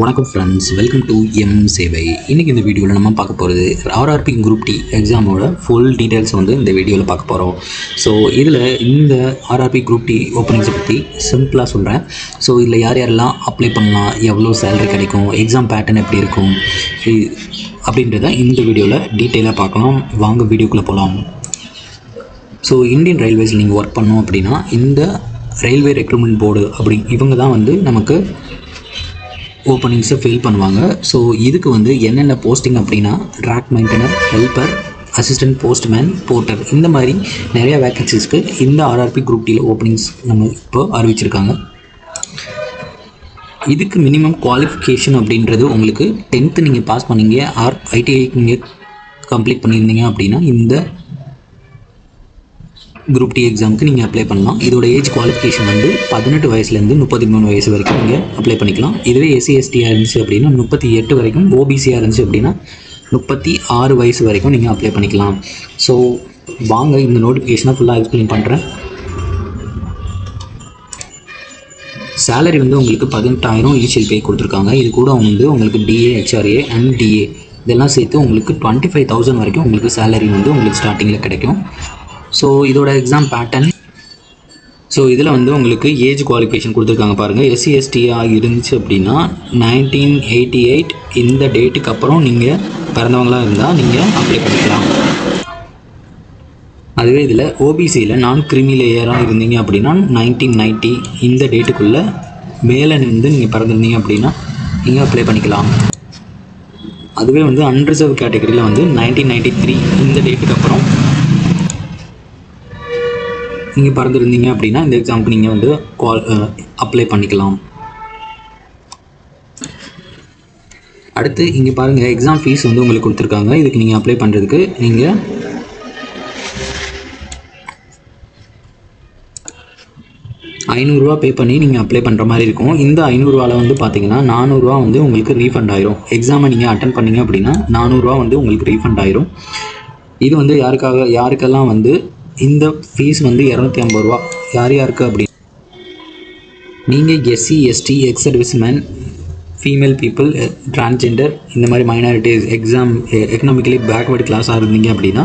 வணக்கம் friends, welcome to M சேவை. இன்றைக்கி இந்த வீடியோவில் நம்ம பார்க்க போகிறது ஆர்ஆர்பி குரூப் டி எக்ஸாமோட ஃபுல் டீட்டெயில்ஸ் வந்து இந்த வீடியோவில் பார்க்க போகிறோம். ஸோ இதில் இந்த ஆர்ஆர்பி குரூப் டி ஓப்பனிங்ஸை பற்றி சிம்பிளாக சொல்கிறேன். ஸோ இதில் யார் யாரெல்லாம் அப்ளை பண்ணலாம், எவ்வளோ சேலரி கிடைக்கும், எக்ஸாம் பேட்டர்ன் எப்படி இருக்கும் அப்படின்றத இந்த வீடியோவில் டீட்டெயிலாக பார்க்கலாம். வாங்க வீடியோக்குள்ளே போகலாம். ஸோ இந்தியன் ரயில்வேஸில் நீங்கள் ஒர்க் பண்ணோம் அப்படின்னா இந்த ரயில்வே ரெக்ரூட்மெண்ட் போர்டு இவங்க தான் வந்து நமக்கு ஓப்பனிங்ஸை ஃபில் பண்ணுவாங்க. ஸோ இதுக்கு வந்து என்னென்ன போஸ்டிங் அப்படின்னா track maintainer, helper, assistant postman, porter, இந்த மாதிரி நிறையா வேக்கன்சிஸ்க்கு இந்த ஆர்ஆர்பி குரூப் டியில் ஓப்பனிங்ஸ் நம்ம இப்போ அறிவிச்சிருக்காங்க. இதுக்கு மினிமம் குவாலிஃபிகேஷன் அப்படின்றது உங்களுக்கு 10th நீங்கள் பாஸ் பண்ணீங்க ஆர் ஐடிஐ நீங்கள் கம்ப்ளீட் பண்ணியிருந்தீங்க அப்படின்னா இந்த குரூப் டி எக்ஸாமுக்கு நீங்கள் அப்ளை பண்ணலாம். இதோட ஏஜ் குவாலிஃபிகேஷன் வந்து 18 வயசுலேருந்து 33 வயசு வரைக்கும் நீங்கள் அப்ளை பண்ணிக்கலாம். இதுவே எஸ்சி எஸ்டியாக இருந்துச்சு அப்படின்னா 38 வரைக்கும், ஓபிசியாக இருந்துச்சு அப்படின்னா 36 வயசு வரைக்கும் நீங்கள் அப்ளை பண்ணிக்கலாம். ஸோ வாங்க இந்த நோட்டிஃபிகேஷனை ஃபுல்லாக எக்ஸ்பிளைன் பண்ணுறேன். சேலரி வந்து உங்களுக்கு 18,000 இனிஷியல் பே கொடுத்துருக்காங்க. இது கூட வந்து உங்களுக்கு டிஏ, ஹெச்ஆர்ஏ அண்ட் டிஏ இதெல்லாம் சேர்த்து உங்களுக்கு 25,000 வரைக்கும் உங்களுக்கு சேலரி வந்து உங்களுக்கு ஸ்டார்டிங்கில் கிடைக்கும். ஸோ இதோட எக்ஸாம் பேட்டர்ன், ஸோ இதில் வந்து உங்களுக்கு ஏஜ் குவாலிஃபிகேஷன் கொடுத்துருக்காங்க பாருங்கள். எஸ்சி எஸ்டியாக இருந்துச்சு அப்படின்னா 1988 இந்த டேட்டுக்கு அப்புறம் நீங்கள் பிறந்தவங்களாக இருந்தால் நீங்கள் அப்ளை பண்ணிக்கலாம். அதுவே இதில் ஓபிசியில் நான் கிரிமி லேயராக இருந்தீங்க அப்படின்னா 1990 இந்த டேட்டுக்குள்ளே மேலே இருந்து நீங்கள் பிறந்திருந்தீங்க அப்படின்னா நீங்கள் அப்ளை பண்ணிக்கலாம். அதுவே வந்து அன்ரிசர்வ் கேட்டகரியில் வந்து 1993 இந்த டேட்டுக்கு அப்புறம் நீங்கள் பறந்துருந்தீங்க அப்படின்னா இந்த எக்ஸாமுக்கு நீங்கள் வந்து அப்ளை பண்ணிக்கலாம். அடுத்து இங்கே பாருங்கள், எக்ஸாம் ஃபீஸ் வந்து உங்களுக்கு கொடுத்துருக்காங்க. இதுக்கு நீங்கள் அப்ளை பண்ணுறதுக்கு நீங்கள் ₹500 பே பண்ணி நீங்கள் அப்ளை பண்ணுற மாதிரி இருக்கும். இந்த ₹500 வந்து பார்த்தீங்கன்னா ₹400 வந்து உங்களுக்கு ரீஃபண்ட் ஆயிரும். எக்ஸாமை நீங்கள் அட்டன் பண்ணீங்க அப்படின்னா ₹400 வந்து உங்களுக்கு ரீஃபண்ட் ஆயிரும். இது வந்து யாருக்கெல்லாம் வந்து இந்த ஃபீஸ் வந்து ₹250 யார் யாருக்கு அப்படி நீங்கள் SC ST, ex serviceman, female people, transgender, இந்த மாதிரி மைனாரிட்டிஸ், எக்கனாமிக்கலி பேக்வேர்டு கிளாஸாக இருந்தீங்க அப்படின்னா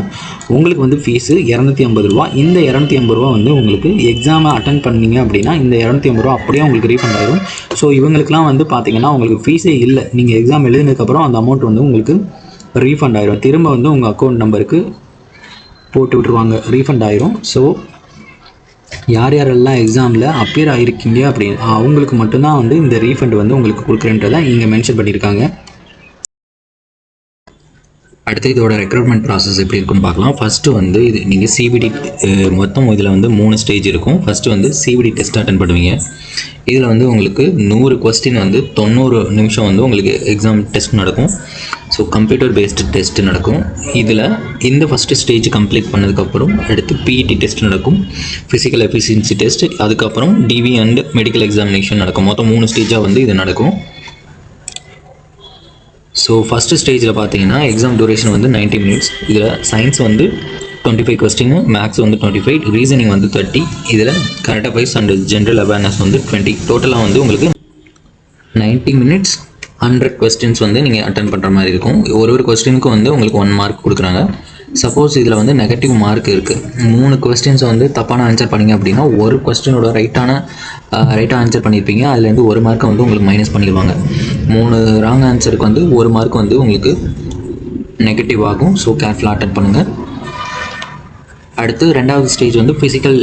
உங்களுக்கு வந்து ஃபீஸு ₹250. இந்த ₹250 வந்து உங்களுக்கு எக்ஸாமை அட்டன் பண்ணீங்க அப்படின்னா இந்த ₹250 அப்படியே உங்களுக்கு ரீஃபண்ட் ஆகிடும். ஸோ இவங்களுக்குலாம் வந்து பார்த்தீங்கன்னா உங்களுக்கு ஃபீஸே இல்லை, நீங்கள் எக்ஸாம் எழுதினதுக்கப்புறம் அந்த அமௌண்ட் வந்து உங்களுக்கு ரீஃபண்ட் ஆகிடும். திரும்ப வந்து உங்கள் அக்கௌண்ட் நம்பருக்கு போட்டு விட்டுருவாங்க, ரீஃபண்ட் ஆயிரும். ஸோ யார் யாரெல்லாம் எக்ஸாமில் அப்பியர் ஆகிருக்கீங்க அப்படின்னு அவங்களுக்கு மட்டும்தான் வந்து இந்த ரீஃபண்ட் வந்து உங்களுக்கு கொடுக்குறேன்றதை இங்கே மென்ஷன் பண்ணியிருக்காங்க. அடுத்து இதோட ரெக்ரூட்மெண்ட் ப்ராசஸ் எப்படி இருக்குன்னு பார்க்கலாம். ஃபஸ்ட்டு வந்து இது நீங்கள் சிபிடி மொத்தம் இதில் வந்து 3 ஸ்டேஜ் இருக்கும். ஃபஸ்ட்டு வந்து சிபிடி டெஸ்ட் அட்டன் பண்ணுவீங்க. இதில் வந்து உங்களுக்கு 100 கொஸ்டின் வந்து 90 நிமிஷம் வந்து உங்களுக்கு எக்ஸாம் டெஸ்ட் நடக்கும். ஸோ கம்ப்யூட்டர் பேஸ்டு டெஸ்ட் நடக்கும். இதில் இந்த ஃபஸ்ட்டு ஸ்டேஜ் கம்ப்ளீட் பண்ணதுக்கப்புறம் அடுத்து பிஇடி டெஸ்ட் நடக்கும், ஃபிசிக்கல் எஃபிஷியன்சி டெஸ்ட், அதுக்கப்புறம் டிவி அண்ட் மெடிக்கல் எக்ஸாமினேஷன் நடக்கும். மொத்தம் 3 ஸ்டேஜாக வந்து இது நடக்கும். ஸோ ஃபஸ்ட்டு ஸ்டேஜில் பார்த்தீங்கன்னா எக்ஸாம் டூரேஷன் வந்து 90 மினிட்ஸ். இதில் சயின்ஸ் வந்து 25 கொஸ்டின், மேக்ஸ் வந்து 25, ரீசனிங் வந்து 30, இதில் current affairs and general awareness வந்து 20. டோட்டலாக வந்து உங்களுக்கு 90 மினிட்ஸ் 100 கொஸ்டின்ஸ் வந்து நீங்கள் அட்டன் பண்ணுற மாதிரி இருக்கும். ஒரு கொஸ்டினுக்கும் வந்து உங்களுக்கு 1 மார்க் கொடுக்குறாங்க. சப்போஸ் இதில் வந்து நெகட்டிவ் மார்க் இருக்குது, 3 கொஸ்டின்ஸை வந்து தப்பான ஆன்சர் பண்ணிங்க அப்படின்னா ஒரு கொஸ்டினோட ரைட்டாக ஆன்சர் பண்ணியிருப்பீங்க, அதுலேருந்து 1 மார்க்கை வந்து உங்களுக்கு மைனஸ் பண்ணிடுவாங்க. 3 ராங் ஆன்சருக்கு வந்து 1 மார்க் வந்து உங்களுக்கு நெகட்டிவ் ஆகும். ஸோ கேர்ஃபுல்லாக அட்டன் பண்ணுங்கள். அடுத்து 2வது ஸ்டேஜ் வந்து ஃபிசிக்கல்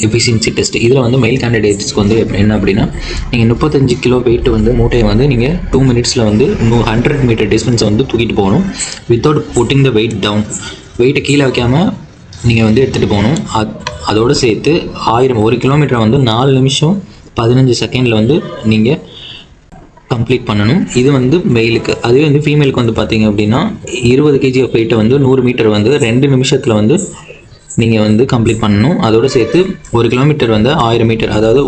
எஃபிஷியன்சி டெஸ்ட். இதில் வந்து மெயில் கேண்டிடேட்ஸ்க்கு வந்து என்ன அப்படின்னா நீங்கள் 35 கிலோ வெயிட் வந்து மூட்டையை வந்து நீங்கள் 2 மினிட்ஸில் வந்து 100 மீட்டர் டிஸ்டன்ஸை வந்து தூக்கிட்டு போகணும். Without putting the weight down, வெயிட்டை கீழே வைக்காமல் நீங்கள் வந்து எடுத்துகிட்டு போகணும். அதோடு சேர்த்து 1 கிலோமீட்டரை வந்து 4 நிமிஷம் 15 செகண்டில் வந்து நீங்கள் கம்ப்ளீட் பண்ணணும். இது வந்து மெயிலுக்கு. அதுவே வந்து ஃபீமேலுக்கு வந்து பார்த்தீங்க அப்படின்னா 20 kg ஆஃப் வெயிட்டை வந்து 100 மீட்டர் வந்து 2 நிமிஷத்தில் வந்து நீங்கள் வந்து கம்ப்ளீட் பண்ணணும். அதோடு சேர்த்து 1 கிலோமீட்டர் வந்து 1000 மீட்டர், அதாவது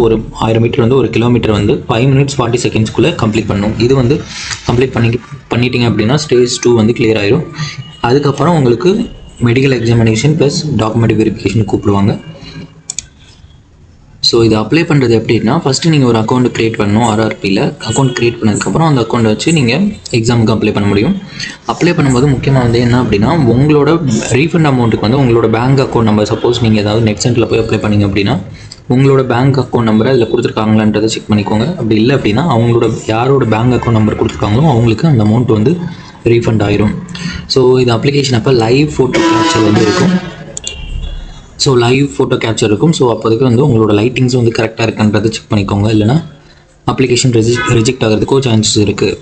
1000 மீட்டர் வந்து 1 கிலோமீட்டர் வந்து 5 மினிட்ஸ் 40 செகண்ட்ஸ்க்குள்ளே கம்ப்ளீட் பண்ணணும். இது வந்து கம்ப்ளீட் பண்ணிட்டீங்க அப்படின்னா ஸ்டேஜ் 2 வந்து கிளியர் ஆயிரும். அதுக்கப்புறம் உங்களுக்கு medical examination plus document verification கூப்பிடுவாங்க. ஸோ இதை அப்ளை பண்ணுறது எப்படின்னா, ஃபஸ்ட்டு நீங்கள் ஒரு அக்கௌண்ட் க்ரியேட் பண்ணணும். ஆர்ஆர்பியில் அக்கௌண்ட் க்ரியேட் பண்ணதுக்கப்புறம் அந்த அக்கௌண்ட்டை வச்சு நீங்கள் எக்ஸாமுக்கு அப்ளை பண்ண முடியும். அப்ளை பண்ணும்போது முக்கியமாக வந்து என்ன அப்படின்னா, உங்களோட ரீஃபண்ட் அமௌண்ட்டுக்கு வந்து உங்களோட பேங்க் அக்கௌண்ட் நம்பர், சப்போஸ் நீங்கள் ஏதாவது நெட் சென்டரில் போய் அப்ளை பண்ணிங்க அப்படின்னா உங்களோட பேங்க் அக்கௌண்ட் நம்பரை அதில் கொடுத்துருக்காங்களான்றதை செக் பண்ணிக்கோங்க. அப்படி இல்லை அப்படின்னா அவங்களோட யாரோட பேங்க் அக்கௌண்ட் நம்பர் கொடுத்துருக்காங்களோ அவங்களுக்கு அந்த அமௌண்ட் வந்து ரீஃபண்ட் ஆயிரும். ஸோ இது அப்ளிகேஷன் அப்போ லைவ் ஃபோட்டோ கேப்சர் வந்து இருக்கும். ஸோ லைவ் ஃபோட்டோ கேப்சர் இருக்கும். ஸோ அப்போதைக்கு வந்து உங்களோட லைட்டிங்ஸ் வந்து கரெக்டாக இருக்குன்றதை செக் பண்ணிக்கோங்க. இல்லைனா அப்ளிகேஷன் ரிஜெக்ட் ஆகிறதுக்கோ சான்சஸ் இருக்குது.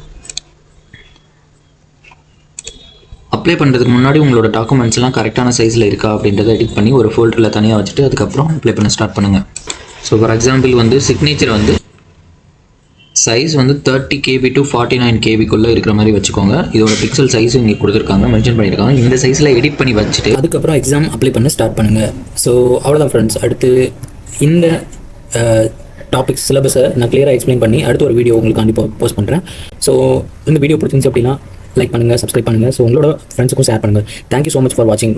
அப்ளை பண்ணுறதுக்கு முன்னாடி உங்களோட டாக்குமெண்ட்ஸ்லாம் கரெக்டான சைஸில் இருக்கா அப்படின்றத எடிட் பண்ணி ஒரு ஃபோல்டரில் தனியாக வச்சுட்டு அதுக்கப்புறம் அப்ளை பண்ண ஸ்டார்ட் பண்ணுங்கள். ஸோ ஃபார் எக்ஸாம்பிள் வந்து சிக்னேச்சர் வந்து சைஸ் வந்து 30 KB to 49 KBக்குள்ளே இருக்கிற மாதிரி வச்சுக்கோங்க. இதோட பிக்சல் சைஸும் இங்கே கொடுத்துருக்காங்க, மென்ஷன் பண்ணியிருக்காங்க. இந்த சைஸில் எடிட் பண்ணி வச்சுட்டு அதுக்கப்புறம் எக்ஸாம் அப்ளை பண்ண ஸ்டார்ட் பண்ணுங்கள். ஸோ அவ்வளோதான் ஃப்ரெண்ட்ஸ். அடுத்து இந்த டாபிக்ஸ் சிலபஸை நான் கிளியராக எக்ஸ்பிளைன் பண்ணி அடுத்து ஒரு வீடியோ உங்களுக்கு கண்டிப்பாக போஸ்ட் பண்ணுறேன். ஸோ இந்த வீடியோ பிடிச்சிருந்துச்சு அப்படின்னா லைக் பண்ணுங்கள், சப்ஸ்கிரைப் பண்ணுங்கள். ஸோ உங்களோட ஃப்ரெண்ட்ஸுக்கும் ஷேர் பண்ணுங்கள். தேங்க்யூ ஸோ மச் ஃபார் வாட்சிங்.